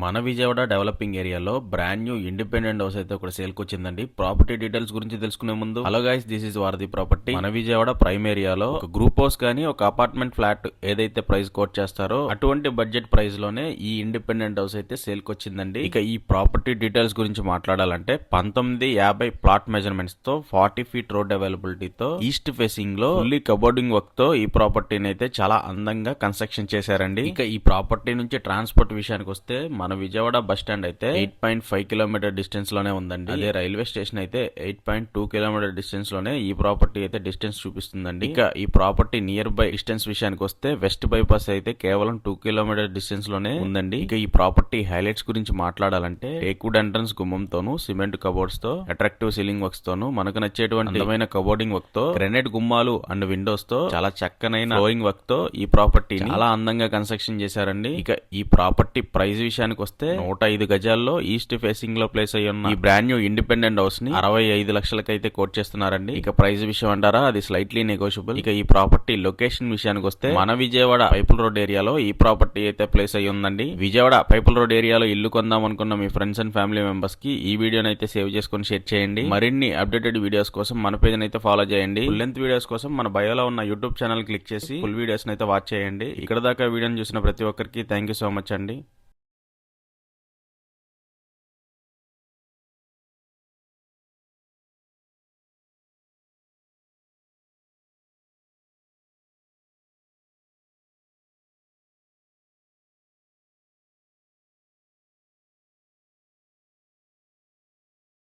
మన విజయవాడ డెవలపింగ్ ఏరియాలో brand new independent house అయితే ఒక సేల్ కు వచ్చిందండి. ప్రాపర్టీ డీటెయిల్స్ గురించి తెలుసుకునే ముందు, హలో గైస్, దిస్ ఇస్ వారధి ప్రాపర్టీ. మన విజయవాడ ప్రైమ్ ఏరియాలో ఒక గ్రూప్ హౌస్ కానీ ఒక అపార్ట్మెంట్ ఫ్లాట్ ఏదైతే ప్రైస్ కోట్ చేస్తారో అటువంటి బడ్జెట్ ప్రైస్ లోనే ఈ ఇండిపెండెంట్ హౌస్ అయితే సేల్ కు వచ్చిందండి. ఇక ఈ ప్రాపర్టీ డీటెయిల్స్ గురించి మాట్లాడాలంటే 1950 ప్లాట్ మెజర్మెంట్స్ తో 40 ఫీట్ రోడ్ అవైలబిలిటీతో ఈస్ట్ ఫేసింగ్ లో ఫుల్లీ కబోర్డింగ్ వర్క్ తో ఈ ప్రాపర్టీని అయితే చాలా అందంగా కన్స్ట్రక్షన్ చేశారండి. ఇక ఈ ప్రాపర్టీ నుంచి ట్రాన్స్పోర్ట్ విషయానికి వస్తే మన విజయవాడ బస్ స్టాండ్ అయితే 8.5 కిలోమీటర్ డిస్టెన్స్ లోనే ఉందండి. అదే రైల్వే స్టేషన్ అయితే 8.2 కిలోమీటర్ డిస్టెన్స్ లోనే ఈ ప్రాపర్టీ అయితే డిస్టెన్స్ చూపిస్తుందండి. ఇక ఈ ప్రాపర్టీ నియర్ బై డిస్టెన్స్ విషయానికి వస్తే వెస్ట్ బైపాస్ అయితే కేవలం 2 కిలోమీటర్ డిస్టెన్స్ లోనే ఉందండి. ఇక ఈ ప్రాపర్టీ హైలైట్స్ గురించి మాట్లాడాలంటే టేక్వుడ్ ఎంట్రన్స్ గుమ్మంతోను, సిమెంట్ కబోర్డ్స్ తో, అట్రాక్టివ్ సీలింగ్ వర్క్స్ తోను, మనకు నచ్చేటువంటి అందమైన కబోర్డింగ్ వర్క్ తో, గ్రెనైట్ గుమ్మాలు అండ్ విండోస్ తో, చాలా చక్కనైన ఫ్లోయింగ్ వర్క్ తో ఈ ప్రాపర్టీ చాలా అందంగా కన్స్ట్రక్షన్ చేశారండి. ఇక ఈ ప్రాపర్టీ ప్రైస్ విషయానికి వస్తే 105 గజాల్లో ఈస్ట్ ఫేసింగ్ లో ప్లేస్ అయ్యి ఉన్న ఈ బ్రాండ్ న్యూ ఇండిపెండెంట్ హౌస్ ని 65 లక్షలకైతే కోట్ చేస్తున్నారండి. ఇక ప్రైస్ విషయం అంటారా, అది స్లైట్లీ నెగోషియబుల్. ఇక ఈ ప్రాపర్టీ లొకేషన్ విషయానికి వస్తే మన విజయవాడ పైపుల్ రోడ్ ఏరియాలో ఈ ప్రాపర్టీ అయితే ప్లేస్ అయ్యి ఉందండి. విజయవాడ పైపుల్ రోడ్ ఏరియాలో ఇల్లు కొందాం అనుకున్న మీ ఫ్రెండ్స్ అండ్ ఫ్యామిలీ మెంబర్స్ కి ఈ వీడియోని అయితే సేవ్ చేసుకుని షేర్ చేయండి. మరిన్ని అప్డేటెడ్ వీడియోస్ కోసం మన పేజ్ అయితే ఫాలో చేయండి. ఫుల్ లెంత్ వీడియోస్ కోసం మన బయోలో ఉన్న యూట్యూబ్ ఛానల్ క్లిక్ చేసి ఫుల్ వీడియోస్ అయితే వాచ్ చేయండి. ఇక్కడ దాకా వీడియోని చూసిన ప్రతి ఒక్కరికి థ్యాంక్ యూ సో మచ్ అండి.